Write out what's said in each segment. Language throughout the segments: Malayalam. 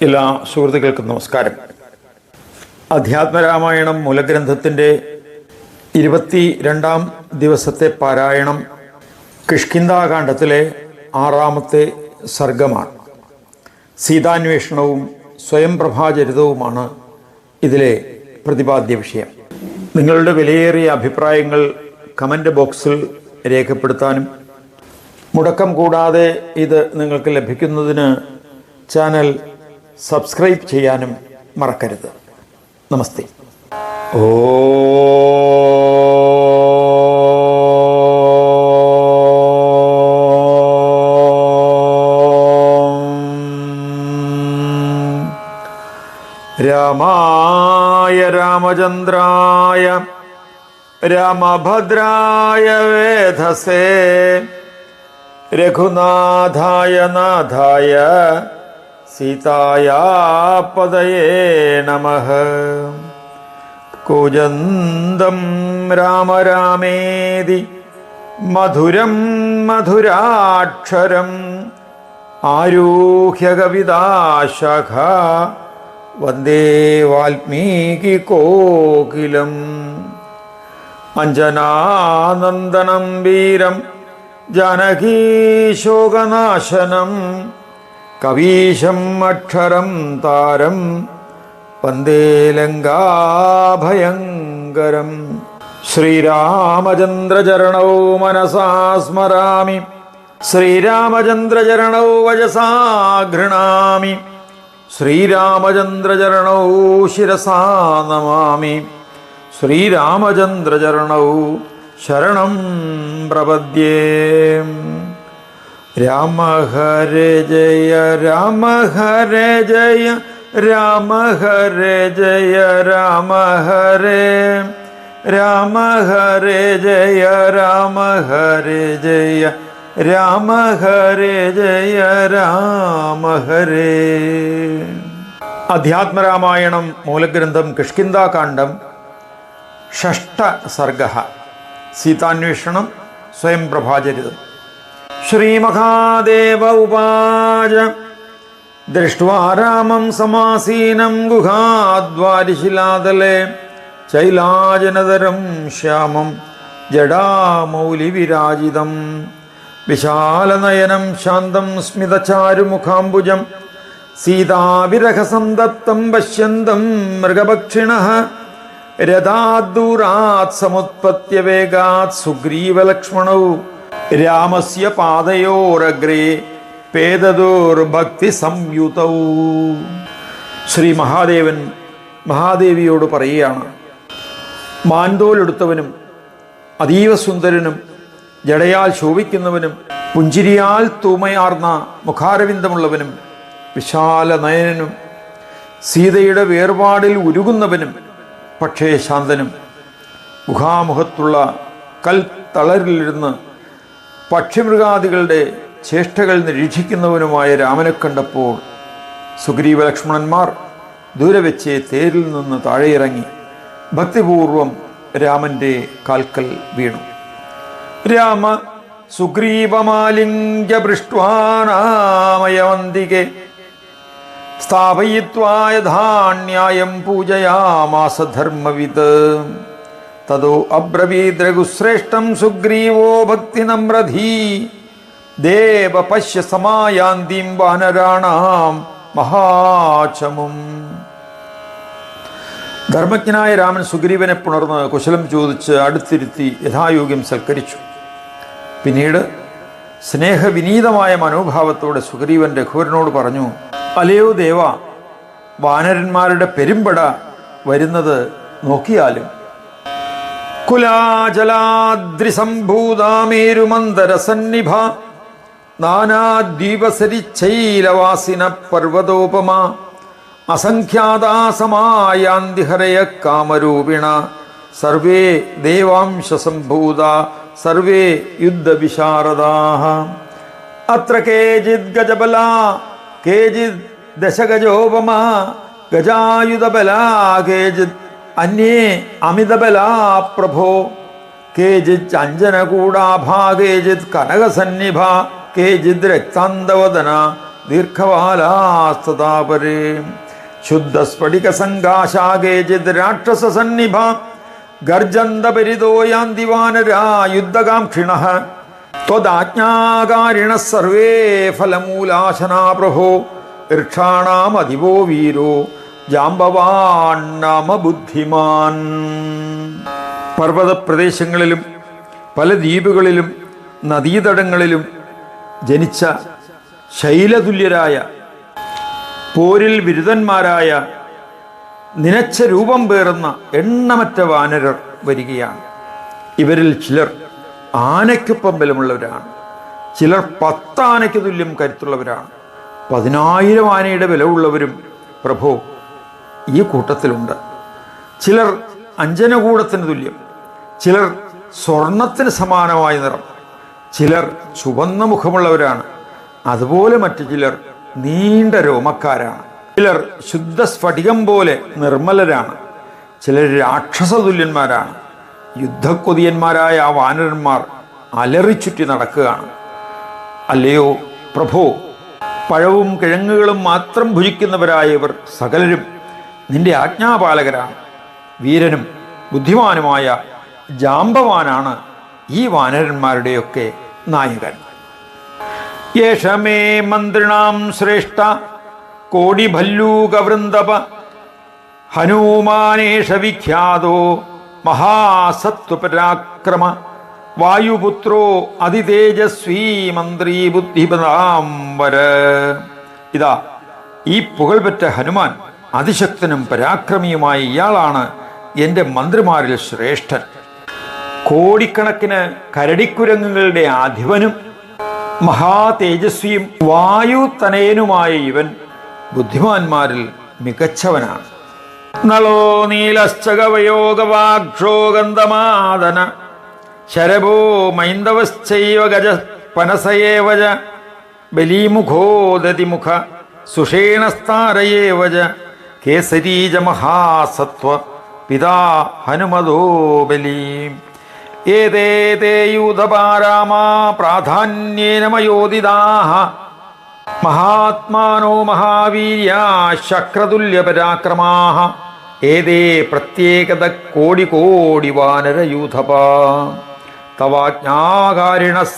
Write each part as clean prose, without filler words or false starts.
എല്ലാ സുഹൃത്തുക്കൾക്കും നമസ്കാരം. അധ്യാത്മരാമായണം മൂലഗ്രന്ഥത്തിൻ്റെ 22-ാം ദിവസത്തെ പാരായണം കിഷ്കിന്ധാകാന്ഡത്തിലെ 6-ാമത്തെ സർഗമാണ്. സീതാന്വേഷണവും സ്വയം പ്രഭാചരിതവുമാണ് ഇതിലെ പ്രതിപാദ്യ വിഷയം. നിങ്ങളുടെ വിലയേറിയ അഭിപ്രായങ്ങൾ കമൻ്റ് ബോക്സിൽ രേഖപ്പെടുത്താനും മുടക്കം കൂടാതെ ഇത് നിങ്ങൾക്ക് ലഭിക്കുന്നതിന് ചാനൽ സബ്സ്ക്രൈബ് ചെയ്യാനും മറക്കരുത്. നമസ്തേ. രാമായ രാമചന്ദ്രായ രാമഭദ്രായ വേധസേ രഘുനാഥായ നാഥായ സീതായാ പദയേ നമഃ. കൂജന്തം രാമ രാമേതി മധുരം മധുരാക്ഷരം ആരൂഹ്യ കവിതാശാഖ വന്ദേ വാൽമീകി കോകിലം. അഞ്ജനാനന്ദനം വീരം ജാനകീശോകനാശനം കവീശം അക്ഷരം താരം വന്ദേ ലങ്കാഭയങ്കരം. ശ്രീരാമചന്ദ്രചരണൗ മനസാ സ്മരാമി ശ്രീരാമചന്ദ്രചരണൗ വചസാ ഗൃണാമി ശ്രീരാമചന്ദ്രചരണൗ ശിരസാ നമാമി ശ്രീരാമചന്ദ്രചരണൗ ശരണം പ്രപദ്യേ. രാമ ഹരേ ജയ രാമ ഹരേ ജയ രാമ ഹരേ ജയ രാമ ഹരേ രാമ ഹരേ ജയ രാമ ഹരേ ജയ രാമ ഹരേ ജയ രാമ ഹരേ. അധ്യാത്മരാമായണം മൂലഗ്രന്ഥം കിഷ്കിന്ധാകാന്ഡം ഷഷ്ഠ സർഗഃ. സീതാന്വേഷണം സ്വയം പ്രഭാചരിതം. ശ്രീമഹാദേവ ഉവാച ദൃഷ്ട്വാ രാമം സമാസീനം ഗുഹാദ്വാരിശിലാതലേ ചൈലാജനതരം ശ്യാമം ജടാമൗലിവിരാജിതം വിശാലനയനം ശാന്തം സ്മിതചാരുമുഖാംബുജം സീതാവിരഹസന്തപ്തം പശ്യന്തം മൃഗപക്ഷിണഃ രഥാദ്ദൂരാത് സമുത്പത്യ വേഗാത് സുഗ്രീവലക്ഷ്മണൗ രാമസ്യ പാദയോരഗ്രേ പേദദുർഭക്തി സംയുതൗ. ശ്രീ മഹാദേവൻ മഹാദേവിയോട് പറയുകയാണ്, മാൻതോലെടുത്തവനും അതീവ സുന്ദരനും ജടയാൽ ശോഭിക്കുന്നവനും പുഞ്ചിരിയാൽ തൂമയാർന്ന മുഖാരവിന്ദമുള്ളവനും വിശാല നയനനും സീതയുടെ വേർപാടിൽ ഉരുകുന്നവനും പക്ഷേ ശാന്തനും മുഖാമുഖത്തുള്ള കൽത്തളരിലിരുന്ന് പക്ഷിമൃഗാദികളുടെ ചേഷ്ടകൾ നിരീക്ഷിക്കുന്നവനുമായ രാമനെ കണ്ടപ്പോൾ സുഗ്രീവ ലക്ഷ്മണന്മാർ ദൂരെ വെച്ച് തേരിൽ നിന്ന് താഴെയിറങ്ങി ഭക്തിപൂർവം രാമൻ്റെ കാൽക്കൽ വീണു. രാമ സുഗ്രീവമാലിംഗ്യ പൃഷ്ട്വാനാമയവന്തികെ സ്ഥാപയിത്വാ യഥാന്യായം പൂജയാമാസ ധർമ്മവിത്. തതോ അബ്രവീദ് രഘുശ്രേഷ്ഠം സുഗ്രീവോ ഭക്തിനമ്രധീ ദേവ പശ്യ സമായാന്തിം വാനരാണാം മഹാചമും. ധർമ്മജ്ഞനായ രാമൻ സുഗ്രീവനെ പുണർന്ന് കുശലം ചോദിച്ച് അടുത്തിരുത്തി യഥായോഗ്യം സൽക്കരിച്ചു. പിന്നീട് സ്നേഹവിനീതമായ മനോഭാവത്തോടെ സുഗ്രീവൻ രഘുവരനോട് പറഞ്ഞു, അലയോ ദേവ, വാനരന്മാരുടെ പെരുമ്പട വരുന്നത് നോക്കിയാലും. കുലാചലാദ്രിസംഭൂതാമേരുമന്തരസന്നിഭ നാനാദ്വീപസരിച്ചൈലവാസിന പർവ്വതോപമ അസംഖ്യാതാസമായാന്തി ഹരയ കാമരൂപിണ സർവേ ദേവാംശസംഭൂത സർവേ യുദ്ധവിശാരദാഃ. അത്ര കേചിത് ഗജബലാ കേചിത് ദശഗജോപമ ഗജായുധബലാ കേചിത് അന്യേ അമിതബലാ പ്രഭോ കേചിത് അഞ്ജനകൂടാഭാ കേചിത് കനകസന്നിഭ കേചിത് രക്താന്തവദന ദീർഘവാലാസ്തതാപരേ ശുദ്ധസ്ഫടികസംഘാശാകേചിത് രാക്ഷസസന്നിഭ ഗർജന്തപരിതോ യാന്തി വാനരാ യുദ്ധകാംക്ഷിണഃ ത്വദാജ്ഞാകാരിണഃ സർവേ ഫലമൂലാശനാ പ്രഭോ ഋക്ഷാണാമധിപോ വീരോ ജാംബവാൻ നാമ ബുദ്ധിമാൻ. പർവ്വത പ്രദേശങ്ങളിലും പല ദ്വീപുകളിലും നദീതടങ്ങളിലും ജനിച്ച ശൈലതുല്യരായ പോരിൽ ബിരുദന്മാരായ നിനച്ച രൂപം പേറുന്ന എണ്ണമറ്റ വാനരർ വരികയാണ്. ഇവരിൽ ചിലർ ആനയ്ക്കൊപ്പം ബലമുള്ളവരാണ്, ചിലർ 10 ആനയ്ക്ക് തുല്യം കരുത്തുള്ളവരാണ്, 10,000 ആനയുടെ ബലമുള്ളവരും പ്രഭോ ഈ കൂട്ടത്തിലുണ്ട്. ചിലർ അഞ്ജനകൂടത്തിന് തുല്യം, ചിലർ സ്വർണത്തിന് സമാനമായ നിറം, ചിലർ ചുവന്ന മുഖമുള്ളവരാണ്, അതുപോലെ മറ്റു ചിലർ നീണ്ട രോമക്കാരാണ്, ചിലർ ശുദ്ധ സ്ഫടികം പോലെ നിർമ്മലരാണ്, ചിലർ രാക്ഷസതുല്യന്മാരാണ്. യുദ്ധക്കൊതിയന്മാരായ ആ വാനരന്മാർ അലറിച്ചുറ്റി നടക്കുകയാണ്. അല്ലയോ പ്രഭോ, പഴവും കിഴങ്ങുകളും മാത്രം ഭുജിക്കുന്നവരായ ഇവർ സകലരും നിന്റെ ആജ്ഞാപാലകരാണ്. വീരനും ബുദ്ധിമാനുമായ ജാംബവാനാണ് ഈ വാനരന്മാരുടെയൊക്കെ നായകൻ. യേഷമേ മന്ത്രിണാം ശ്രേഷ്ഠ കോടിഭല്ലൂകവൃന്ദപ ഹനുമാനേഷ വിഖ്യാതോ മഹാസത്വപരാക്രമ വായുപുത്രോ അതിതേജസ്വീ മന്ത്രി ബുദ്ധിപദാംബര. ഇതാ ഈ പുകൾപെറ്റ ഹനുമാൻ അതിശക്തനും പരാക്രമിയുമായ ഇയാളാണ് എൻ്റെ മന്ത്രിമാരിൽ ശ്രേഷ്ഠൻ. കോടിക്കണക്കിന് കരടിക്കുരങ്ങുകളുടെ അധിപനും മഹാതേജസ്വിയും വായുതനയനുമായ ഇവൻ ബുദ്ധിമാന്മാരിൽ മികച്ചവനാണ്. നളോ നീലശ്ചകവയോഗവാക്ഷോ ഗന്ധമാദന ശരഭോ മൈന്ദവശ്ചൈവ ഗജ പനസയേവജ ബലീമുഖോ ദതിമുഖ സുഷേണസ്താരയേവജ കേസരീജ മഹാസത്വ പിതാ ഹനുമതോ ബലീം. ഏതേ യൂഥപാരാമാ പ്രാധാന്യേന മയോദിതാഃ മഹാത്മാനോ മഹാവീര്യാ ശക്രതുല്യപരാക്രമാഃ ഏതേ പ്രത്യേകത കോടി വാനരയൂഥപാ. തവാജ്ഞാകാരിണഃ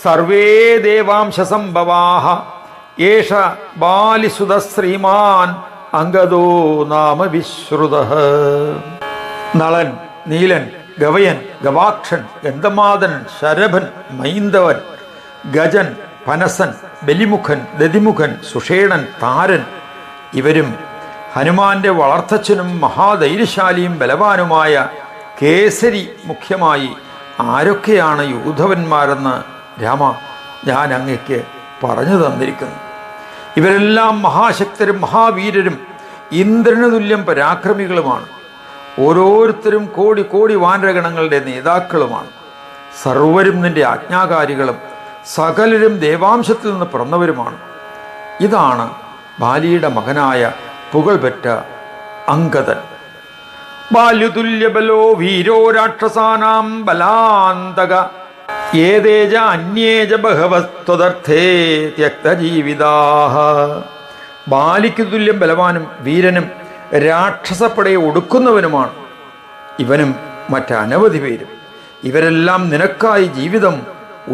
സർവേ ദേവാംശസംഭവാഃ ഏഷ ബാലിസുതഃ ശ്രീമാൻ അംഗദോ നാമ വിശ്രുതഃ. നളൻ, നീലൻ, ഗവയൻ, ഗവാക്ഷൻ, ഗന്ധമാദൻ, ശരഭൻ, മൈന്ദവൻ, ഗജൻ, പനസൻ, ബലിമുഖൻ, ദതിമുഖൻ, സുഷേണൻ, താരൻ ഇവരും ഹനുമാന്റെ വളർത്തച്ഛനും മഹാധൈര്യശാലിയും ബലവാനുമായ കേസരി മുഖ്യമായി ആരൊക്കെയാണ് യൂഥവന്മാരെന്ന് രാമ ഞാൻ അങ്ങയ്ക്ക് പറഞ്ഞു തന്നിരിക്കുന്നു. ഇവരെല്ലാം മഹാശക്തരും മഹാവീരരും ഇന്ദ്രന് തുല്യം പരാക്രമികളുമാണ്. ഓരോരുത്തരും കോടി വാനരഗണങ്ങളുടെ നേതാക്കളുമാണ്. സർവരും നിന്റെ ആജ്ഞാകാരികളും സകലരും ദേവാംശത്തിൽ നിന്ന് പിറന്നവരുമാണ്. ഇതാണ് ബാലിയുടെ മകനായ പുകൾപെറ്റ അംഗദൻ. ബാല്യതുല്യബലോ വീരോ രാക്ഷസാനാം ബലാന്തക ഏതേജ അന്യേജ ബഹവസ്ത്വദർത്ഥേ ത്യക്തജീവിതാഃ. ബാലിക്ക് തുല്യം ബലവാനും വീരനും രാക്ഷസപ്പടയെ ഒടുക്കുന്നവനുമാണ് ഇവനും മറ്റനവധി പേരും. ഇവരെല്ലാം നിനക്കായി ജീവിതം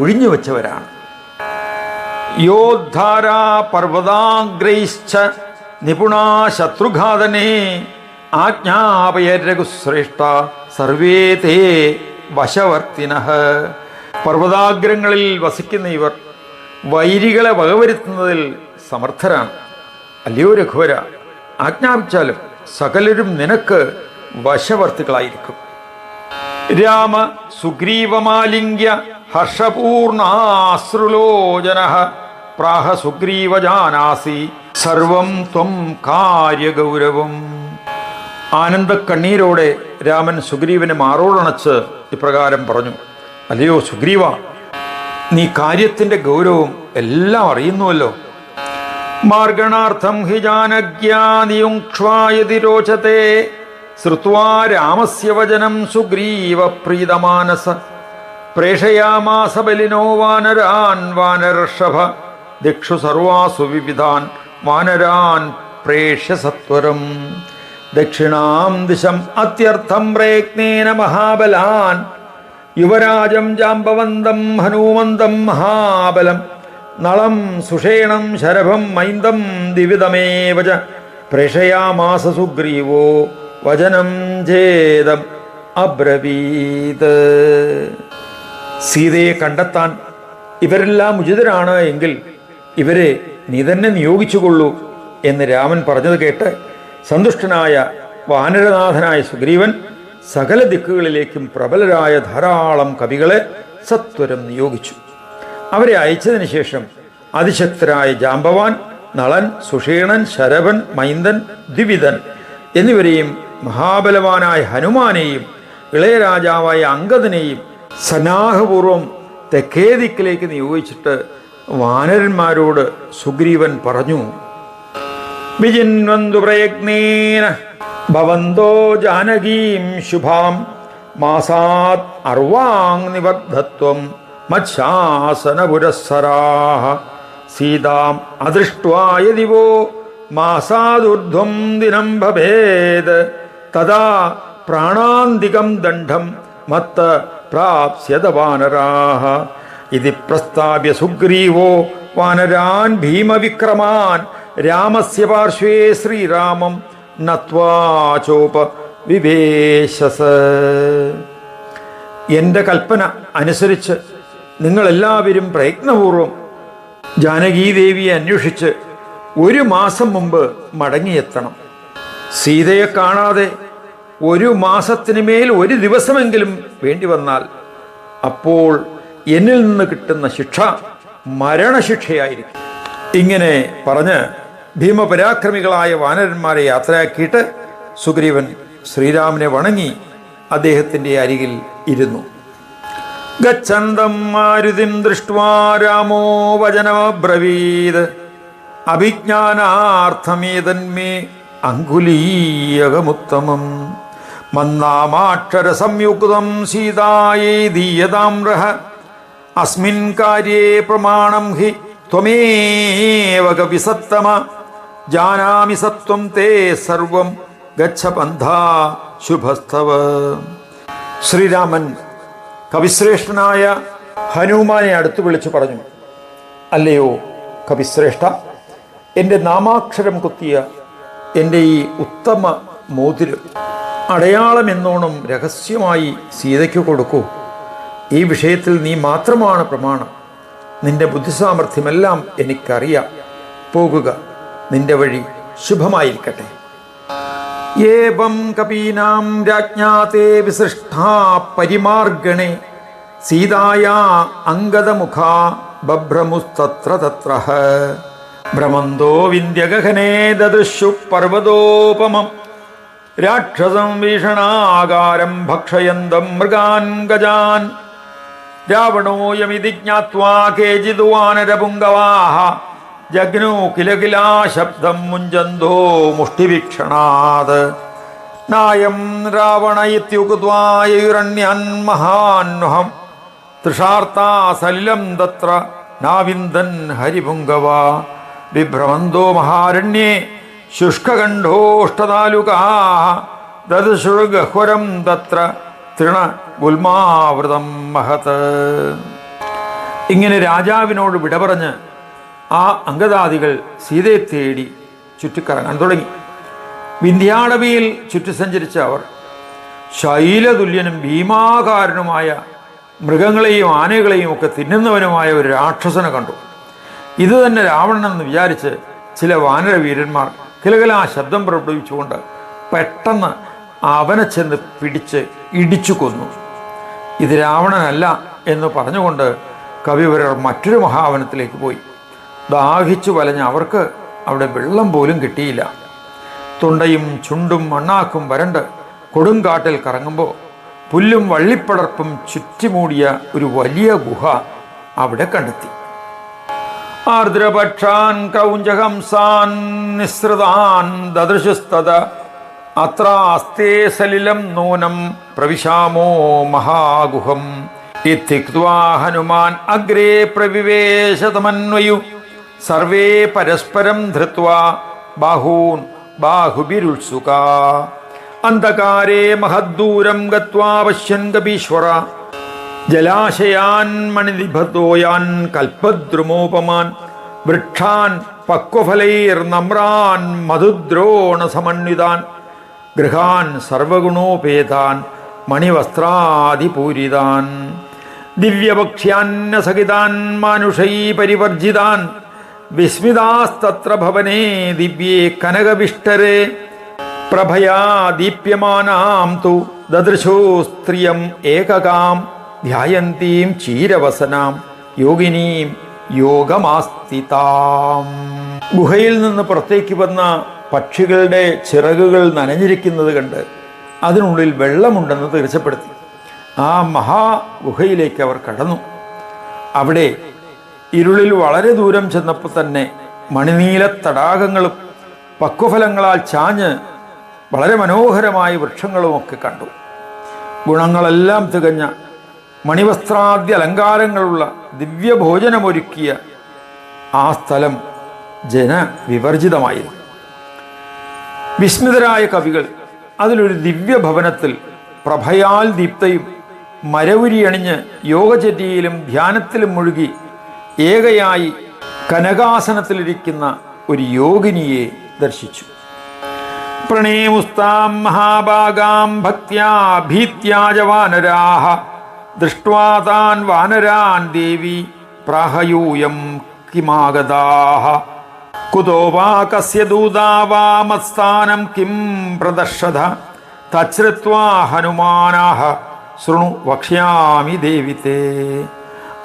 ഒഴിഞ്ഞുവെച്ചവരാണ്. യോദ്ധാരാ പർവ്വതാഗ്രൈശ്ച നിപുണാ ശത്രുഘാതനേ ആജ്ഞാപയ രഘുശ്രേഷ്ഠ സർവേ തേ വശവർത്തിനഃ. പർവ്വതാഗ്രങ്ങളിൽ വസിക്കുന്ന ഇവർ വൈരികളെ വകവരുത്തുന്നതിൽ സമർത്ഥരാണ്. അല്ലയോ രഘുവര, ആജ്ഞാപിച്ചാലും സകലരും നിനക്ക് വശവർത്തികളായിരിക്കും. രാമ സുഗ്രീവമാലിംഗ്യ ഹർഷപൂർണാശ്രുലോചനഃ പ്രാഹ സുഗ്രീവജാനാസി സർവം ത്വം കാര്യഗൗരവം. ആനന്ദക്കണ്ണീരോടെ രാമൻ സുഗ്രീവനെ മാറോടണച്ച് ഇപ്രകാരം പറഞ്ഞു: അല്ലയോ സുഗ്രീവ, നീ കാര്യത്തിന്റെ ഗൗരവം എല്ലാം അറിയുന്നുവല്ലോ. മാർഗണാർത്ഥം ഹി ജാനജ്ഞാനിയുക്ഷ്വായതി രോചത്തെ ശ്രുത്വാ രാമസ്യ വചനം സുഗ്രീവ പ്രീതമാനസ പ്രേഷയാമാസ ബലിനോ വാനരാൻ വാനർഷഭ ദിക്ഷു സർവാസു വിവിധാൻ വാനരാൻ പ്രേഷ്യ സത്വരം. ദക്ഷിണാം ദിശം അത്യർത്ഥം പ്രയത്നേന മഹാബലാൻ യുവരാജം ജാംബവന്തം ഹനുമന്തം മഹാബലം നളം സുഷേണം ശരഭം മൈന്ദം ദിവിതമേവ ച പ്രേഷയാമാസ സുഗ്രീവോ വചനം ഛേദം അബ്രവീത്. സീതയെ കണ്ടെത്താൻ ഇവരെല്ലാം ഉചിതരാണ് എങ്കിൽ ഇവരെ നീ തന്നെ നിയോഗിച്ചുകൊള്ളൂ എന്ന് രാമൻ പറഞ്ഞത് കേട്ട് സന്തുഷ്ടനായ വാനരനാഥനായ സുഗ്രീവൻ സകല ദിക്കുകളിലേക്കും പ്രബലരായ ധാരാളം കവികളെ സത്വരം നിയോഗിച്ചു. അവരെ അയച്ചതിന് ശേഷം അതിശക്തരായ ജാംബവാൻ, നളൻ, സുഷേണൻ, ശരഭൻ, മൈന്ദൻ, ദ്വിവിധൻ എന്നിവരെയും മഹാബലവാനായ ഹനുമാനെയും ഇളയരാജാവായ അംഗദനെയും സന്നാഹപൂർവം തെക്കേ ദിക്കിലേക്ക് നിയോഗിച്ചിട്ട് വാനരന്മാരോട് സുഗ്രീവൻ പറഞ്ഞു: വിജിൻവന്തു പ്രയത്നേന ഭവന്തോ ജാനകീം ശുഭാം മാസാത് അർവാങ് നിബദ്ധത്വം മത്ശാസനപുരസ്സരാഃ സീതാം അദൃഷ്ട്വാ യദിവോ മാസാദുർധ്വം ദിനം ഭവേത് തദാ പ്രാണാന്തികം ദണ്ഡം മത്ത പ്രാപ്സ്യത വാനരാഃ ഇതി പ്രസ്താവ്യ സുഗ്രീവോ വാനരാൻ ഭീമവിക്രമാൻ രാമസ്യ പാർശ്വേ ശ്രീരാമം നത്വാ ചോപ വിവേശസ. എൻ്റെ കൽപ്പന അനുസരിച്ച് നിങ്ങളെല്ലാവരും പ്രയത്നപൂർവം ജാനകീദേവിയെ അന്വേഷിച്ച് 1 മാസം മുമ്പ് മടങ്ങിയെത്തണം. സീതയെ കാണാതെ 1 മാസത്തിന് മേൽ 1 ദിവസമെങ്കിലും വേണ്ടി വന്നാൽ അപ്പോൾ എന്നിൽ നിന്ന് കിട്ടുന്ന ശിക്ഷ മരണശിക്ഷയായിരിക്കും. ഇങ്ങനെ പറഞ്ഞ് ഭീമപരാക്രമികളായ വാനരന്മാരെ യാത്രയാക്കിയിട്ട് സുഗ്രീവൻ ശ്രീരാമനെ വണങ്ങി അദ്ദേഹത്തിൻ്റെ അരികിൽ ഇരുന്നു. ഗച്ഛന്തം മാരുതിം ദൃഷ്ട്വാ രാമോ വചനമബ്രവീത് അഭിജ്ഞാനാർത്ഥമേതന്മേ അങ്കുലീയകമുത്തമം മന്നാമാക്ഷര സംയുക്തം സീതായൈ ദീയതാംരഃ അസ്മിൻ കാര്യേ പ്രമാണം ഹി ത്വമേവ കവിസത്തമ ജാനാമി സത്വം തേ സർവം ഗച്ഛ പന്ഥാ ശുഭസ്തവ. ശ്രീരാമൻ കവിശ്രേഷ്ഠനായ ഹനുമാനെ അടുത്ത് വിളിച്ചു പറഞ്ഞു: അല്ലയോ കവിശ്രേഷ്ഠ, എൻ്റെ നാമാക്ഷരം കുത്തിയ എൻ്റെ ഈ ഉത്തമ മോതിരം അടയാളം എന്നോണം രഹസ്യമായി സീതയ്ക്ക് കൊടുക്കൂ. ഈ വിഷയത്തിൽ നീ മാത്രമാണ് പ്രമാണം. നിന്റെ ബുദ്ധിസാമർഥ്യമെല്ലാം എനിക്കറിയാം. പോകുക, നിന്റെ വഴി ശുഭമായിരിക്കട്ടെ. ഏവം കപീനാം രാജ്ഞാതേ വിസൃഷ്ടാ പരിമാർഗണേ സീതായാ അംഗദമുഖാ ബഭ്രമുസ്തത്ര തത്രഃ ഭ്രമന്തോ വിന്ധ്യഗഹനേ ദദൃശു പർവതോപമം രാക്ഷസം വീഷണാകാരം ഭക്ഷയന്തം മൃഗാൻ ഗജാൻ രാവണോയമിതി ജ്ഞാത്വാ കേചിദ് വാനരപുംഗവാഃ ജഗ്നു കില കിലാ ശബ്ദം മുഞ്ചന്തോ മുഷ്ടിവീക്ഷണാത് നായം രാവണ ഇത്യുക്ത്വാ യയുരണ്യൻ മഹാന്വഹം തൃഷാർത്താ സലിലം തത്ര നാവിന്ദൻ ഹരിപുംഗവാ വിഭ്രമന്തോ മഹാരണ്യേ ശുഷ്കകണ്ഠോഷ്ടതാലുകാഃ ദദൃശുർഗഹ്വരം തത്ര തൃണ ഗുൽമാവൃതം മഹത്. ഇങ്ങനെ രാജാവിനോട് വിട പറഞ്ഞ് ആ അംഗദാദികൾ സീതയെ തേടി ചുറ്റിക്കറങ്ങാൻ തുടങ്ങി. വിന്ധ്യാടവിയിൽ ചുറ്റി സഞ്ചരിച്ച അവർ ശൈലതുല്യനും ഭീമാകാരനുമായ മൃഗങ്ങളെയും ആനകളെയും ഒക്കെ തിന്നുന്നവനുമായ ഒരു രാക്ഷസനെ കണ്ടു. ഇത് തന്നെ രാവണനെന്ന് വിചാരിച്ച് ചില വാനരവീരന്മാർ കിലകിലാ ശബ്ദം പുറപ്പെടുവിച്ചുകൊണ്ട് പെട്ടെന്ന് അവനെ ചെന്ന് പിടിച്ച് ഇടിച്ചു കൊന്നു. ഇത് രാവണനല്ല എന്ന് പറഞ്ഞുകൊണ്ട് കവിവരർ മറ്റൊരു മഹാവനത്തിലേക്ക് പോയി. ദാഹിച്ചു വലഞ്ഞ അവർക്ക് അവിടെ വെള്ളം പോലും കിട്ടിയില്ല. തൊണ്ടയും ചുണ്ടും മണ്ണാക്കും വരണ്ട് കൊടുങ്കാട്ടിൽ കറങ്ങുമ്പോൾ പുല്ലും വള്ളിപ്പടർപ്പും ചുറ്റിമൂടിയ ഒരു വലിയ ഗുഹ അവിടെ കണ്ടെത്തി. ആർദ്രപക്ഷാൻ കൗഞ്ചഹംസാൻ നിസ്സൃതാൻ ദദൃശുസ്തത അത്രാസ്തേ സലിലം നൂനം പ്രവിശാമോ മഹാഗുഹം ഇത്യുക്ത്വാ ഹനുമാൻ അഗ്രേ പ്രവിവേശതമന്വയു സർവേ പരസ്പരം ധൃത്വാ ബാഹൂൻ ബാഹുബിരുത്സുകാ അന്ധകാരേ മഹദ്ദൂരം ഗത്വാ പശ്യൻ കപീശ്വര ജലാശയാൻ മണിനിബദ്ധോയാൻ കൽപദ്രുമോപമാൻ വൃക്ഷാൻ പക്വഫലൈർനമ്രാൻ മധുദ്രോണസമന്വിതാൻ ഗൃഹാൻ സർവഗുണോപേതാൻ മണിവസ്ത്രാദിപൂരിതാൻ ദിവ്യഭക്ഷ്യാന്നസഹിതാൻ മാനുഷൈ പരിവർജിതാൻ വിസ്മിതാസ്തത്ര ഭവനേ ദിവ്യേ കനകവിഷ്ടരേ പ്രഭയാ ദീപ്യമാനാം തു ദദൃശോ സ്ത്രിയം ഏകകാം ധ്യായന്തീം ചീരവസനാം യോഗിനീം യോഗമാസ്തിതാം. ഗുഹയിൽ നിന്ന് പുറത്തേക്ക് വന്ന പക്ഷികളുടെ ചിറകുകൾ നനഞ്ഞിരിക്കുന്നത് കണ്ട് അതിനുള്ളിൽ വെള്ളമുണ്ടെന്ന് തീർച്ചപ്പെടുത്തി ആ മഹാഗുഹയിലേക്ക് അവർ കടന്നു. അവിടെ ഇരുളിൽ വളരെ ദൂരം ചെന്നപ്പോൾ തന്നെ മണിനീല തടാകങ്ങളും പക്വഫലങ്ങളാൽ ചാഞ്ഞ് വളരെ മനോഹരമായ വൃക്ഷങ്ങളുമൊക്കെ കണ്ടു. ഗുണങ്ങളെല്ലാം തികഞ്ഞ മണിവസ്ത്രാദ്യ അലങ്കാരങ്ങളുള്ള ദിവ്യഭോജനമൊരുക്കിയ ആ സ്ഥലം ജനവിവർജിതമായിരുന്നു. വിസ്മിതരായ കവികൾ അതിലൊരു ദിവ്യഭവനത്തിൽ പ്രഭയാൽ ദീപ്തയും മരവുരിയണിഞ്ഞ് യോഗചര്യയിലും ധ്യാനത്തിലും മുഴുകി ഏകയായി കനകാസനത്തിലിരിക്കുന്ന ഒരു യോഗിനിയെ ദർശിച്ചു. പ്രണേമുസ്താം മഹാഭാഗാം ഭക്ത്യാ ഭീത്യാജ വാനരാഹ ദൃഷ്ട്വാ താൻ വാനരാൻ ദേവി പ്രാഹയൂയം കിമാഗതാഹ കുതോ വാ കസ്യ ദൂതാ വാ മത്സ്ഥാനം കിം പ്രദർശത തച്ഛ്രുത്വാ ഹനുമാനാഹ ശൃണു വക്ഷ്യാമി ദേവിതേ.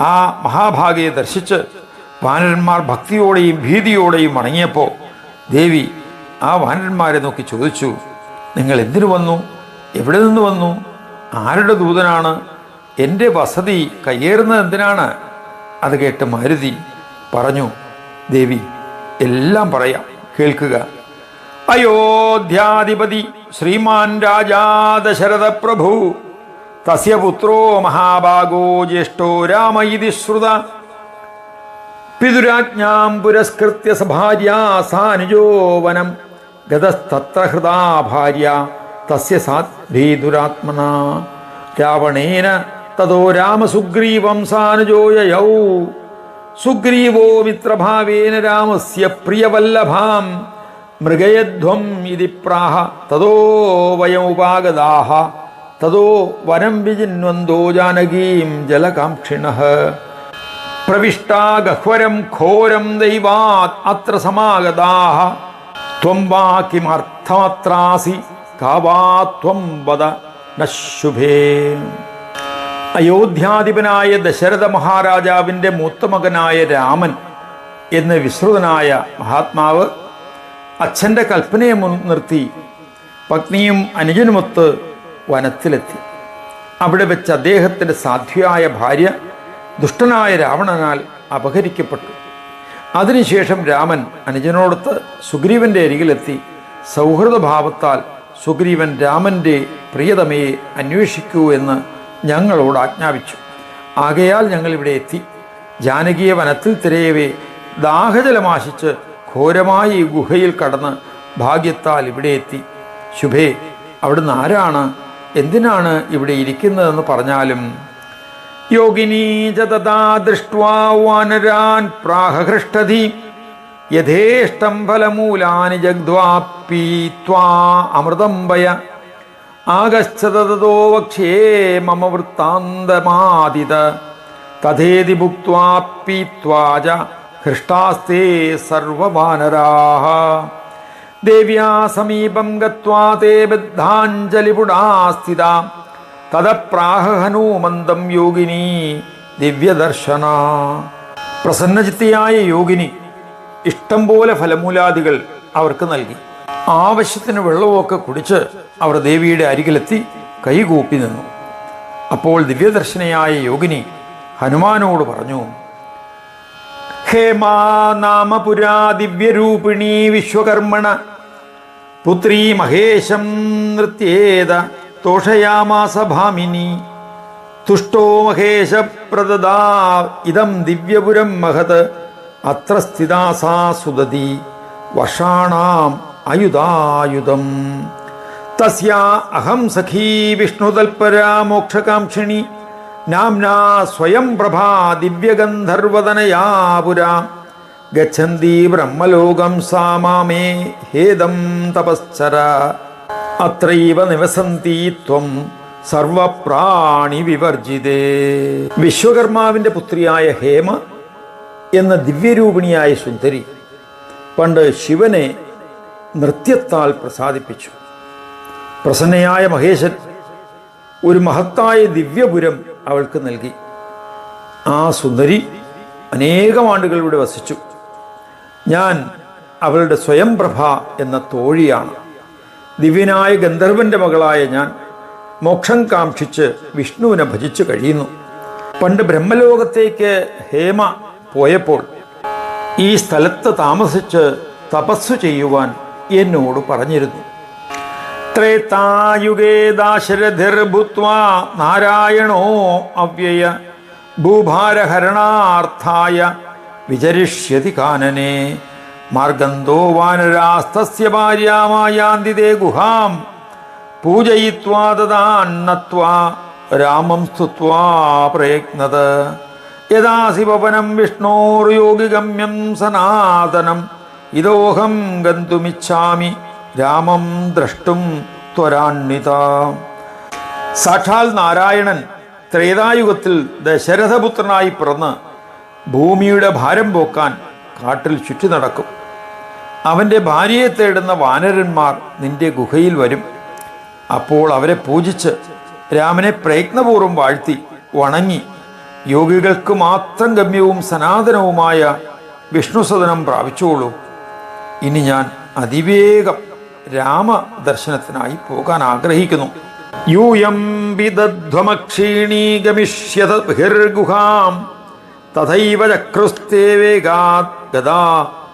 ആ മഹാഭാഗയെ ദർശിച്ച് വാനരന്മാർ ഭക്തിയോടെയും ഭീതിയോടെയും മടങ്ങിയപ്പോൾ ദേവി ആ വാനരന്മാരെ നോക്കി ചോദിച്ചു, നിങ്ങൾ എന്തിനു വന്നു? എവിടെ നിന്ന് വന്നു? ആരുടെ ദൂതനാണ്? എൻ്റെ വസതി കയ്യേറുന്നത് എന്തിനാണ്? അത് കേട്ട് മാരുതി പറഞ്ഞു, ദേവി എല്ലാം പറയാം, കേൾക്കുക. അയോധ്യാധിപതി ശ്രീമാൻ രാജാ ദശരഥ പ്രഭു തസ്യ പുത്രോ മഹാഭാഗോ ജ്യേഷ്ഠോ രാമ ഇതി ശ്രുത പിതുരാജ്ഞാം പുരസ്കൃത്യ സഭാര്യാ സാനുജോ വനം ഗതസ്തത്ര ഹൃദാ ഭാര്യ തസ്യ സാധ്വീതുരാത്മന രാവണേന തതോ രാമസുഗ്രീവം സാനുജോയയൗ സുഗ്രീവോ മിത്രഭാവേന രാമസ്യ പ്രിയവല്ലഭാം മൃഗയധ്വം ഇതി പ്രാഹ തതോ വയമുപാഗതാഹ തതോ വനം വിജിന്വന്തോ ജാനകീം ജലകാംക്ഷിണഃ പ്രവിഷ്ടാ ഗഹ്വരം ഘോരം ദൈവാത് അത്ര സമാഗതാഹ ത്വം വാ കിമർത്ഥമത്രാസി കാവാ ത്വം വദ നശുഭേ. അയോധ്യാധിപനായ ദശരഥ മഹാരാജാവിൻ്റെ മൂത്ത മകനായ രാമൻ എന്ന് വിശ്രുതനായ മഹാത്മാവ് അച്ഛൻ്റെ കൽപ്പനയെ മുൻനിർത്തി പത്നിയും അനുജനുമൊത്ത് വനത്തിലെത്തി. അവിടെ വെച്ച് അദ്ദേഹത്തിൻ്റെ സാധ്വിയായ ഭാര്യ ദുഷ്ടനായ രാവണനാൽ അപഹരിക്കപ്പെട്ടു. അതിനുശേഷം രാമൻ അനുജനോടൊത്ത് സുഗ്രീവൻ്റെ അരികിലെത്തി സൗഹൃദഭാവത്താൽ സുഗ്രീവൻ രാമൻ്റെ പ്രിയതമയെ അന്വേഷിക്കൂ എന്ന് ഞങ്ങളോട് ആജ്ഞാപിച്ചു. ആകയാൽ ഞങ്ങൾ ഇവിടെ എത്തി. ജാനകിയെ വനത്തിൽ തിരയവേ ദാഹജലമാശിച്ച് ഘോരമായി ഈ ഗുഹയിൽ കടന്ന് ഭാഗ്യത്താൽ ഇവിടെ എത്തി. ശുഭേ, അവിടുന്ന് ആരാണ്? എന്തിനാണ് ഇവിടെ ഇരിക്കുന്നതെന്ന് പറഞ്ഞാലും. യോഗിനീ ച തഥാ ദൃഷ്ട്വാ വാനരാൻ പ്രാഹൃഷ്ടധി യഥേഷ്ടം ഫലമൂലാനി ജഗ്ധ്വാ പീത്വാ അമൃതം വയ ആഗച്ഛത തതോ വക്ഷ്യേ മമ വൃത്താന്തമാദിത തഥേതി ഭുക്ത്വാ പീത്വാ ച ഹൃഷ്ടാസ്തേ സർവവാനരാഃ ദേവ്യാ സമീപം ഗത്വാ തേ ബദ്ധാഞ്ജലിപുടാ സ്ഥിതാ തദപ്രാഹ ഹനൂമന്തം യോഗിനി ദിവ്യദർശന. പ്രസന്നചിത്തയായ യോഗിനി ഇഷ്ടം പോലെ ഫലമൂലാദികൾ അവർക്ക് നൽകി. ആവശ്യത്തിന് വെള്ളമൊക്കെ കുടിച്ച് അവർ ദേവിയുടെ അരികിലെത്തി കൈകൂപ്പി നിന്നു. അപ്പോൾ ദിവ്യദർശനയായ യോഗിനി ഹനുമാനോട് പറഞ്ഞു, ഹേമാ നാമ പുരാ ദിവ്യരൂപിണീ വിശ്വകർമ്മണ പുത്രീ മഹേശം നൃത്യേത തോഷയാമാസ ഭാമിനി തുഷ്ടോ മഹേശ പ്രദദാ ഇദം ദിവ്യപുരം മഹത് അത്ര സ്ഥിതാ സാ സുദതി വർഷാണാം അയുധായുധം. തസ്യാ അഹം സഖീ വിഷ്ണുതൽപരാ മോക്ഷകാംക്ഷിണി നാംനാ സ്വയം പ്രഭാ ദിവ്യഗന്ധർവദനയാ പുരാ ഗച്ഛന്തി ബ്രഹ്മലോകം സാ മാമേ ഹേദം തപശ്ചര. അത്രൈവ നിവസന്തി ത്വം സർവപ്രാണി വിവർജിതേ. വിശ്വകർമാവിന്റെ പുത്രിയായ ഹേമ എന്ന ദിവ്യരൂപിണിയായ സുന്ദരി പണ്ട് ശിവനെ നൃത്യത്താൽ പ്രസാദിപ്പിച്ചു. പ്രസന്നയായ മഹേശൻ ഒരു മഹത്തായ ദിവ്യപുരം അവൾക്ക് നൽകി. ആ സുന്ദരി അനേകം ആണ്ടുകൾ ഇവിടെ വസിച്ചു. ഞാൻ അവളുടെ സ്വയംപ്രഭ എന്ന തോഴിയാണ്. ദിവ്യനായ ഗന്ധർവന്റെ മകളായ ഞാൻ മോക്ഷം കാക്ഷിച്ച് വിഷ്ണുവിനെ ഭജിച്ചു കഴിയുന്നു. പണ്ട് ബ്രഹ്മലോകത്തേക്ക് ഹേമ പോയപ്പോൾ ഈ സ്ഥലത്ത് താമസിച്ച് തപസ്സു ചെയ്യുവാൻ എന്നോട് പറഞ്ഞിരുന്നു. ത്രേതായുഗേ ദാശരഥിർഭൂത്വാ നാരായണോ അവ്യയ ഭൂഭാരഹരണാർത്ഥായ വിചരിഷ്യതി കാനനെ മാർഗന്ധോ വാനരാസ്തസ്യ ഭാര്യാമായാന്തി തേ ഗുഹാം പൂജയിത്വാ തദാന്നത്വാ രാമം സ്തുത്വാ പ്രയത്നത യദാസി പവനം വിഷ്ണോർയോഗിഗമ്യം സനാതനം ഇതോഹം ഗന്തുമിച്ഛാമി രാമം ദ്രഷ്ടും ത്വരാന്വിത. സാക്ഷാൽ നാരായണൻ ത്രേതായുഗത്തിൽ ദശരഥപുത്രനായി പിറന്ന് ഭൂമിയുടെ ഭാരം പോക്കാൻ കാട്ടിൽ ചുറ്റി നടക്കും. അവൻ്റെ ഭാര്യയെ തേടുന്ന വാനരന്മാർ നിന്റെ ഗുഹയിൽ വരും. അപ്പോൾ അവരെ പൂജിച്ച് രാമനെ പ്രയത്നപൂർവ്വം വാഴ്ത്തി വണങ്ങി യോഗികൾക്ക് മാത്രം ഗമ്യവും സനാതനവുമായ വിഷ്ണുസദനം പ്രാപിച്ചുകൊള്ളൂ. ഇനി ഞാൻ അതിവേഗം രാമദർശനത്തിനായി പോകാൻ ആഗ്രഹിക്കുന്നു. യൂയം വിദധ്വമക്ഷീണീ ഗമിഷ്യത ബഹിർഗുഹാം തഥൈവ ചക്രുസ്തേ വേഗാത് ഗദാ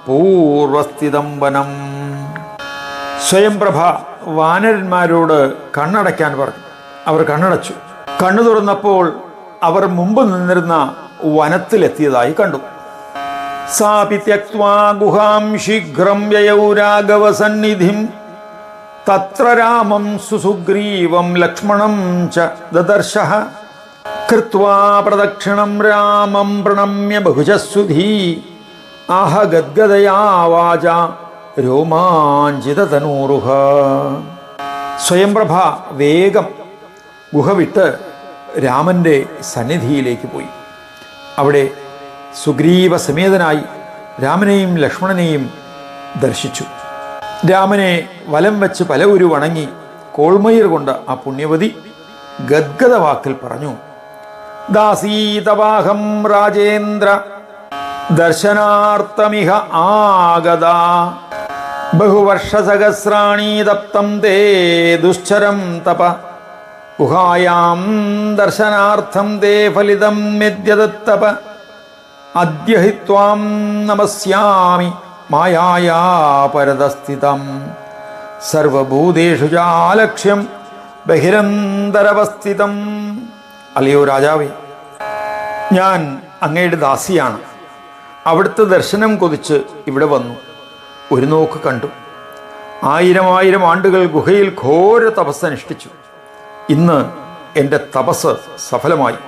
പൂർവസ്ഥിതം വനം. സ്വയംപ്രഭ വാനരന്മാരോട് കണ്ണടയ്ക്കാൻ പറഞ്ഞു. അവർ കണ്ണടച്ചു. കണ്ണു തുറന്നപ്പോൾ അവർ മുമ്പ് നിന്നിരുന്ന വനത്തിലെത്തിയതായി കണ്ടു. സാപി ത്യക്ത്വാ ഗുഹാം ശീഘ്രം യയൗ രാഘവ സന്നിധിം തത്ര രാമം സുസുഗ്രീവം ലക്ഷ്മണം ച ദദർശഃ കൃത്വാ പ്രദക്ഷിണം രാമം പ്രണമ്യ ബഹുജസ്സുധീ ആഹ ഗദ്ഗദയാ വാച രോമാഞ്ചിതതനൂരുഹ. സ്വയംപ്രഭ വേഗം ഗുഹ വിട്ട് രാമൻ്റെ സന്നിധിയിലേക്ക് പോയി. അവിടെ സുഗ്രീവ സമേതനായി രാമനെയും ലക്ഷ്മണനെയും ദർശിച്ചു. രാമനെ വലം വെച്ച് പലവരു വണങ്ങി കോൾമയിർ കൊണ്ട് ആ പുണ്യവതി ഗദ്ഗദ വാക്കിൽ പറഞ്ഞു: ദാസീതവാഹം രാജേന്ദ്ര ദർശനാർത്ഥമിഹ ആഗത ബഹുവർഷസഹസ്രാണി തപ്തം തേ ദുശ്ചരം തപ ഗുഹായാം ദർശനാർത്ഥം തേ ഫലിതം മെദ്യതത്തപ അദ്യ ഹി ത്വാം നമസ്യാമി മായായാ പരതസ്ഥിതം സർവഭൂതേഷു ചാലക്ഷ്യം ബഹിരന്തരവസ്ഥിതം. അല്ലയോ രാജാവേ, ഞാൻ അങ്ങയുടെ ദാസിയാണ്. അവിടുത്തെ ദർശനം കൊതിച്ച് ഇവിടെ വന്നു. ഒരു നോക്ക് കണ്ടു. 1000 ആണ്ടുകൾ ഗുഹയിൽ ഘോര തപസ് അനുഷ്ഠിച്ചു. ഇന്ന് എൻ്റെ തപസ് സഫലമായി.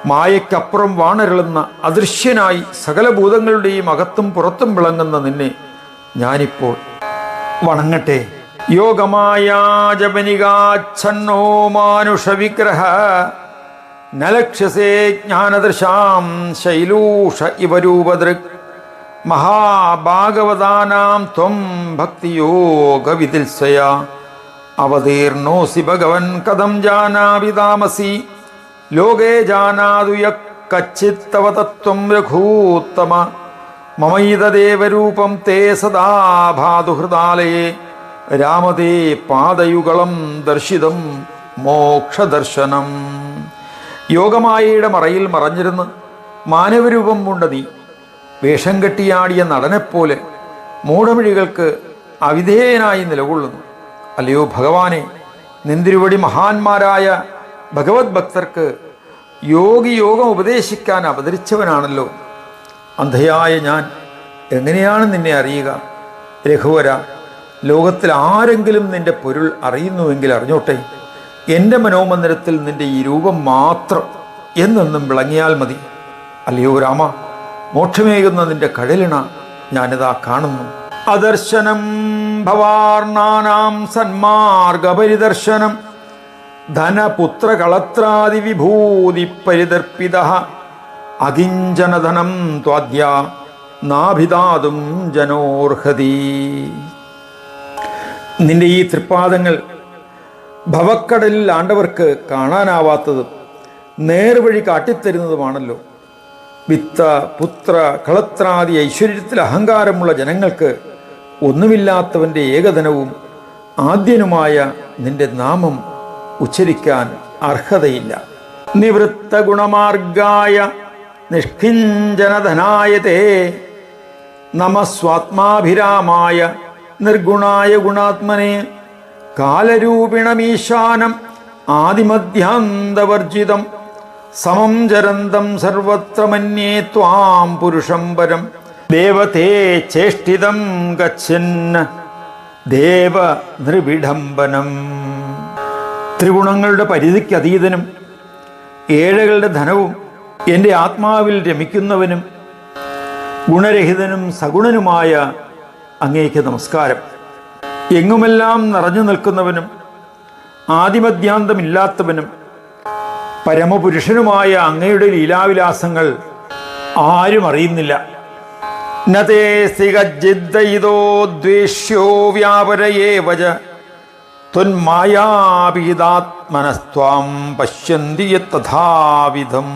മായയ്ക്കപ്പുറം വാണരുളുന്ന അദൃശ്യനായി സകല ഭൂതങ്ങളുടെയും അകത്തും പുറത്തും വിളങ്ങുന്ന നിന്നെ ഞാനിപ്പോൾ വണങ്ങട്ടെ. യോഗമായാജപനികാച്ഛന്നോ മാനുഷവിഗ്രഹ നലക്ഷ്യസേ ജ്ഞാനദൃശാം ശൈലൂഷ ഇവരൂപദൃക് മഹാഭാഗവതാനാം ത്വം ഭക്തിയോഗവിദിൽസയ അവതീർണോസി ഭഗവൻ കഥം ജാനാവി താമസി ലോകേ ജാനാതു യഃ കച്ചിത്തവ തത്വം രഘൂത്തമ മമൈതദേവരൂപം തേ സദാ ഭാതു ഹൃദാലയേ രാമതേ പാദയുഗളം ദർശിതം മോക്ഷദർശനം. യോഗമായയുടെ മറയിൽ മറഞ്ഞിരുന്ന് മാനവരൂപം കൊണ്ട നീ വേഷം കെട്ടിയാടിയ നടനെപ്പോലെ മൂഢമിഴികൾക്ക് അവിധേയനായി നിലകൊള്ളുന്നു. അല്ലയോ ഭഗവാനെ, നിന്തിരുവടി മഹാന്മാരായ ഭഗവത് ഭക്തർക്ക് യോഗം ഉപദേശിക്കാൻ അവതരിച്ചവനാണല്ലോ. അന്ധയായ ഞാൻ എങ്ങനെയാണ് നിന്നെ അറിയുക? രഘുവര, ലോകത്തിൽ ആരെങ്കിലും നിന്റെ പൊരുൾ അറിയുന്നുവെങ്കിൽ അറിഞ്ഞോട്ടെ. എൻ്റെ മനോമന്ദിരത്തിൽ നിന്റെ ഈ രൂപം മാത്രം എന്നെന്നും വിളങ്ങിയാൽ മതി. അല്ലയോ രാമ, മോക്ഷമേകുന്ന നിന്റെ കഴലിണ ഞാനിതാ കാണുന്നു. അദർശനം ഭവാർണാനാം സന്മാർഗപരിദർശനം ധനപുത്രകളത്രാദി വിഭൂതി പരിദർപ്പിത അകിഞ്ചനധനം ത്വാദ്യ നാഭിതാതും ജനോർഹതി. നിന്റെ ഈ തൃപ്പാദങ്ങൾ ഭവക്കടലിൽ ആണ്ടവർക്ക് കാണാനാവാത്തതും നേർവഴി കാട്ടിത്തരുന്നതുമാണല്ലോ. വിത്ത പുത്ര കളത്രാദി ഐശ്വര്യത്തിൽ അഹങ്കാരമുള്ള ജനങ്ങൾക്ക് ഒന്നുമില്ലാത്തവൻ്റെ ഏകധനവും ആദ്യനുമായ നിന്റെ നാമം ഉച്ചരിക്കാൻ അർഹതയില്ല. നിവൃത്ത ഗുണമാർഗായ നിഷ്കിഞ്ചനധനായതേ നമസ്വാത്മാഭിരാമായ നിർഗുണായ ഗുണാത്മനെ കാലരൂപിണമീശാനം ആദിമധ്യാന്തവർജിതം സമം ചരന്തം സർവത്ര മന്യേ ത്വാം പുരുഷം പരം ദേവതേ ചേഷ്ടിതം ഗച്ഛന്ന ദേവ നൃവിഡംബനം. ത്രിഗുണങ്ങളുടെ പരിധിക്ക് അതീതനും ഏഴകളുടെ ധനവും എൻ്റെ ആത്മാവിൽ രമിക്കുന്നവനും ഗുണരഹിതനും സഗുണനുമായ അങ്ങേക്ക് നമസ്കാരം. എങ്ങുമെല്ലാം നിറഞ്ഞു നിൽക്കുന്നവനും ആദിമധ്യാന്തമില്ലാത്തവനും പരമപുരുഷനുമായ അങ്ങയുടെ ലീലാവിലാസങ്ങൾ ആരും അറിയുന്നില്ല. നതേ സിഗജിദ്ദയിതോ ദ്വേഷ്യോ വ്യാപരയേവച ത്വന്മായാപീതാത്മനസ്ത്വാം പശ്യന്തി തഥാവിധം.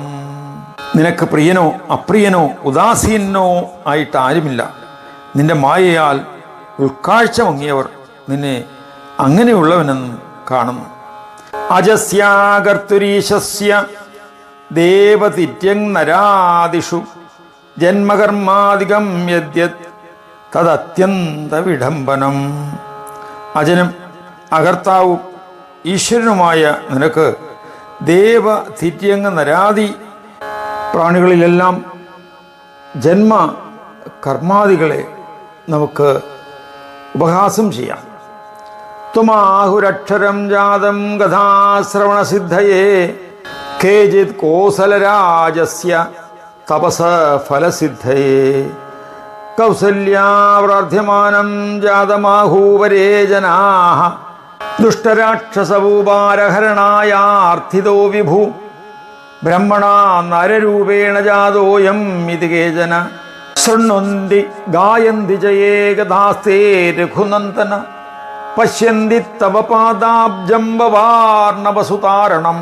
നിനക്ക് പ്രിയനോ അപ്രിയനോ ഉദാസീനോ ആയിട്ട് ആരുമില്ല. നിന്റെ മായയാൽ ഉൾക്കാഴ്ച മങ്ങിയവർ നിന്നെ അങ്ങനെയുള്ളവനെന്ന് കാണുന്നു. അജസ്യാകർത്തുരീശസ്യ ദേവതിര്യങ് നരാദിഷു ജന്മകർമാദികം യദ്യത് തദത്യന്ത വിഡംബനം. അജനും അകർത്താവും ഈശ്വരനുമായ നിനക്ക് ദേവതിര്യങ് നരാദി പ്രാണികളിലെല്ലാം ജന്മ കർമാദികളെ നമുക്ക് ഉപഹാസം ചെയ്യാം. ത്വമാഹുരക്ഷരം ജാതം കഥാശ്രവണസിദ്ധയേ കേചിത് കോസലരാജസ്യ തപസ ഫലസിദ്ധയേ കൗസല്യാപ്രാർത്ഥ്യമാനം ജാതമാഹൂവരേ ജനാഃ ദുഷ്ടരാക്ഷസഭൂപാരഹരണായാർത്ഥിതോ വിഭു ബ്രഹ്മണാ നരരൂപേണ ജാതോയം ഇതി കേചന ശൃണ്വന്തി ഗായന്തി ചയേ കഥാസ്തേ രഘുനന്ദന പശ്യന്തി തവ പാദാബ്ജംബവാർണവസുതാരണം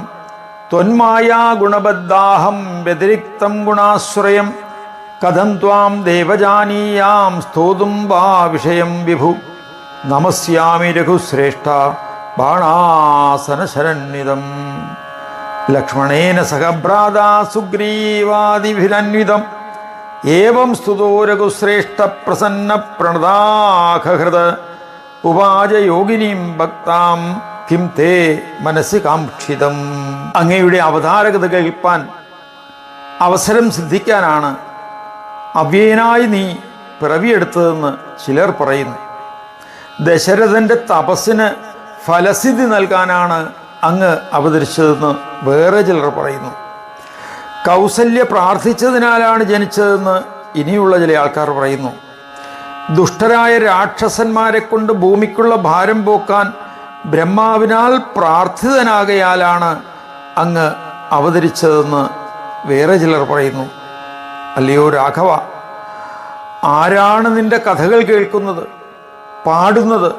ത്വന്മായാ ഗുണബദ്ധാഹം വ്യതിരിക്തം ഗുണാശ്രയം കഥം ത്വാം ദേവജാനീയാം സ്തോതും വാ വിഷയം വിഭു നമസ്യാമി രഘുശ്രേഷ്ഠ ബാണാസനശരണ്വിതം ലക്ഷ്മണേന സഹ ഭ്രാതാ സുഗ്രീവാദിഭിരന്വിതം ഏവം സ്തുതോ രഘുശ്രേഷ്ഠ പ്രസന്ന പ്രണതാഹൃത ഉവാച യോഗിനീം ഭക്താം കിം തേ മനസ്സി കാക്ഷിതം. അങ്ങയുടെ അവതാരകത കേൾപ്പാൻ അവസരം സിദ്ധിക്കാനാണ് അവ്യയനായി നീ പിറവിയെടുത്തതെന്ന് ചിലർ പറയുന്നു. ദശരഥന്റെ തപസ്സിന് ഫലസിദ്ധി നൽകാനാണ് അങ്ങ് അവതരിച്ചതെന്ന് വേറെ ചിലർ പറയുന്നു. കൗസല്യ പ്രാർത്ഥിച്ചതിനാലാണ് ജനിച്ചതെന്ന് ഇനിയുള്ള ചില ആൾക്കാർ പറയുന്നു. ദുഷ്ടരായ രാക്ഷസന്മാരെ കൊണ്ട് ഭൂമിക്കുള്ള ഭാരം പോക്കാൻ ബ്രഹ്മാവിനാൽ പ്രാർത്ഥിതനാകയാലാണ് അങ്ങ് അവതരിച്ചതെന്ന് വേറെ ചിലർ പറയുന്നു. അല്ലയോ രാഘവ, ആരാണ് നിന്റെ കഥകൾ കേൾക്കുന്നത് പാടുന്നത്?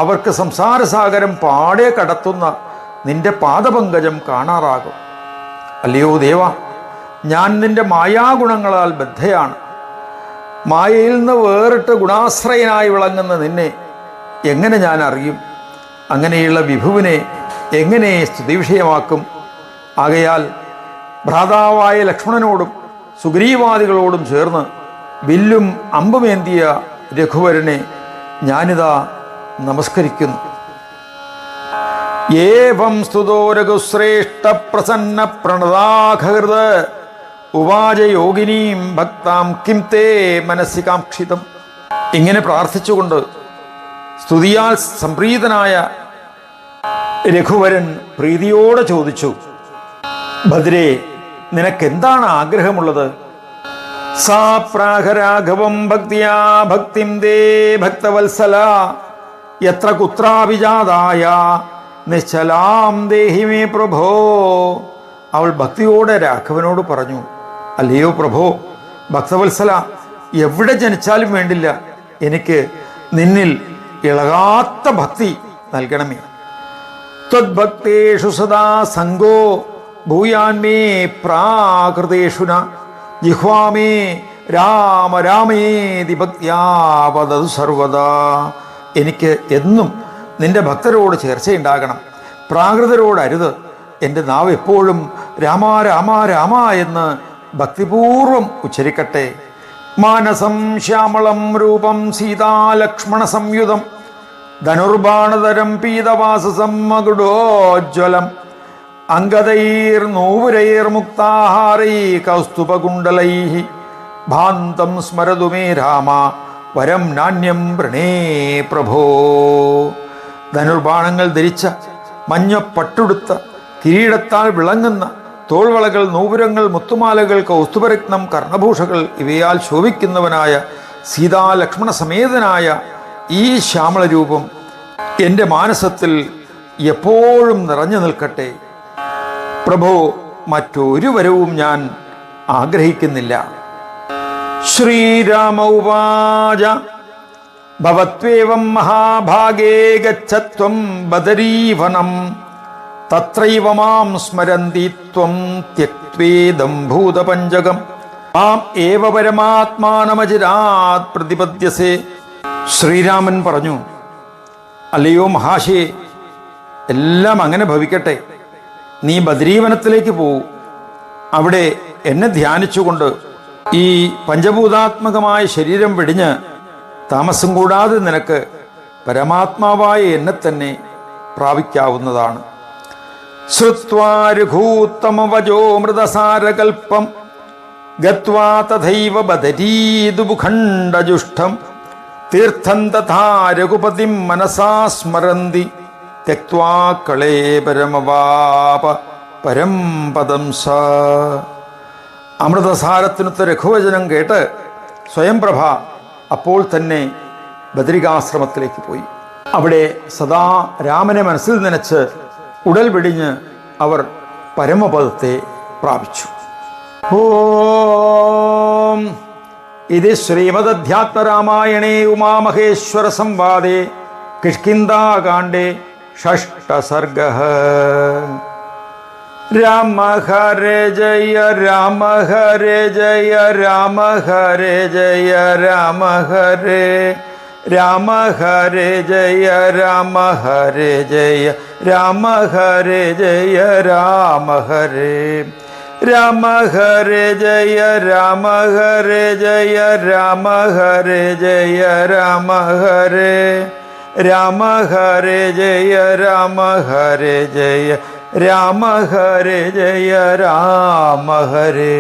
അവർക്ക് സംസാരസാഗരം പാടെ കടത്തുന്ന നിന്റെ പാദപങ്കജം കാണാറാകും. അല്ലയോ ദേവ, ഞാൻ നിന്റെ മായാഗുണങ്ങളാൽ ബദ്ധയാണ്. മായയിൽ നിന്ന് വേറിട്ട് ഗുണാശ്രയനായി വിളങ്ങുന്ന നിന്നെ എങ്ങനെ ഞാൻ അറിയും? അങ്ങനെയുള്ള വിഭുവിനെ എങ്ങനെ സ്തുതിവിഷയമാക്കും? ആകയാൽ ഭ്രാതാവായ ലക്ഷ്മണനോടും സുഗ്രീവാദികളോടും ചേർന്ന് വില്ലും അമ്പുമേന്തിയ രഘുവരനെ ഞാനിതാ നമസ്കരിക്കുന്നു. ഏവം സ്തുതോ രഘുശ്രേഷ്ഠ പ്രസന്ന പ്രണതാഹൃത് ഉവാച യോഗിനീം ഭക്താം കിം തേ മനസ്സി കാക്ഷിതം. ഇങ്ങനെ പ്രാർത്ഥിച്ചുകൊണ്ട് സ്തുതിയാൽ സംപ്രീതനായ രഘുവരൻ പ്രീതിയോടെ ചോദിച്ചു, ഭദ്രേ, നിനക്കെന്താണ് ആഗ്രഹമുള്ളത്? സാ പ്രാഹരാഘവം ഭക്തിയാ ഭക്തിം ദേ ഭക്തവത്സല യത്ര കുത്രാഭിജാതായ നിശ്ചലാം ദേഹി മേ പ്രഭോ. അവൾ ഭക്തിയോടെ രാഘവനോട് പറഞ്ഞു, അല്ലയോ പ്രഭോ, ഭക്തവത്സല, എവിടെ ജനിച്ചാലും വേണ്ടില്ല, എനിക്ക് നിന്നിൽ ഇളകാത്ത ഭക്തി നൽകണമേ. ത്വദ്ഭക്തേഷു സദാ സംഗോ ഭൂയാൻ മേ പ്രാകൃതേഷു ന ജിഹ്വാമേ രാമ രാമേതി ഭക്ത്യാ വദതു സർവദാ. എനിക്ക് എന്നും നിന്റെ ഭക്തരോട് ചേർച്ചയുണ്ടാകണം, പ്രാകൃതരോടരുത്. എൻ്റെ നാവ് എപ്പോഴും രാമ രാമ രാമ എന്ന് ഭക്തിപൂർവം ഉച്ചരിക്കട്ടെ. മാനസം ശ്യാമളം രൂപം സീതാലക്ഷ്മണ സംയുതം ധനുർബാണതരം പീതവാസസം മകുടോജ്വലം അംഗതൈർനൂപുരൈർമുക്താഹാരൈ കൗസ്തുഭകുണ്ടലൈ ഭാന്തം സ്മരതു മേ രാമ വരം നാണ്യം വൃണേ പ്രഭോ. ധനുർബാണങ്ങൾ ധരിച്ച മഞ്ഞപ്പട്ടുടുത്ത കിരീടത്താൽ വിളങ്ങുന്ന തോൾവളകൾ, നൂപുരങ്ങൾ, മുത്തുമാലകൾ, കൗസ്തുഭരത്നം, കർണഭൂഷകൾ ഇവയാൽ ശോഭിക്കുന്നവനായ സീതാലക്ഷ്മണ സമേതനായ ഈ ശ്യാമളരൂപം എൻ്റെ മാനസത്തിൽ എപ്പോഴും നിറഞ്ഞു നിൽക്കട്ടെ. പ്രഭോ, മറ്റൊരു വരവും ഞാൻ ആഗ്രഹിക്കുന്നില്ല. ശ്രീരാമ ഉവാച ഭവത്വേവം മഹാഭാഗേ ഗച്ഛത്വം ബദരീവനം തത്രൈവ മാം സ്മരന്തി ത്വം ത്യക്ത്വേദം ഭൂതപഞ്ചകം മാം ഏവ പരമാത്മാനമചിരാത് പ്രതിപദ്യസേ. ശ്രീരാമൻ പറഞ്ഞു, അല്ലയോ മഹാശേ, എല്ലാം അങ്ങനെ ഭവിക്കട്ടെ. നീ ബദരീവനത്തിലേക്ക് പോവൂ. അവിടെ എന്നെ ധ്യാനിച്ചുകൊണ്ട് ഈ പഞ്ചഭൂതാത്മകമായ ശരീരം വെടിഞ്ഞ് താമസം കൂടാതെ നിനക്ക് പരമാത്മാവായ എന്നെ തന്നെ പ്രാപിക്കാവുന്നതാണ്. ശ്രുത്വാ രഘൂത്തമവചോ മൃതസാരകൽപ്പം ഗത്വാ തഥൈവ ബദരീദുഭുഖണ്ഡജുഷ്ടം തീർത്ഥം തഥാ രഘുപതിം മനസാ സ്മരന്തി ത്യക്വാ കളേപരമവാപ പരം പദം സ. അമൃതസാരത്തിനൊത്ത രഘുവചനം കേട്ട് സ്വയംപ്രഭ അപ്പോൾ തന്നെ ബദരികാശ്രമത്തിലേക്ക് പോയി. അവിടെ സദാ രാമനെ മനസ്സിൽ നനച്ച് ഉടൽ വെടിഞ്ഞ് അവർ പരമപദത്തെ പ്രാപിച്ചു. ഓം ഇത് ശ്രീമദധ്യാത്മരാമായണേ ഉമാമഹേശ്വര സംവാദേ കിഷ്കിന്ധാകാണ്ഡേ ഷഷ്ടസർഗഃ. രാമ ഹരേ ജയ രാമ ഹരേ ജയ രാമ ഹരേ ജയ രാമ ഹരേ രാമ ഹരേ ജയ രാമ ഹരേ ജയ രാമ ഹരേ ജയ രാമ ഹരേ രാമ ഹരേ ജയ രാമ ഹരേ ജയ രാമ ഹരേ ജയ രാമ ഹരേ രാമ ഹരേ ജയ രാമ ഹരേ ജയ രാമ ഹരേ ജയ രാമ ഹരേ.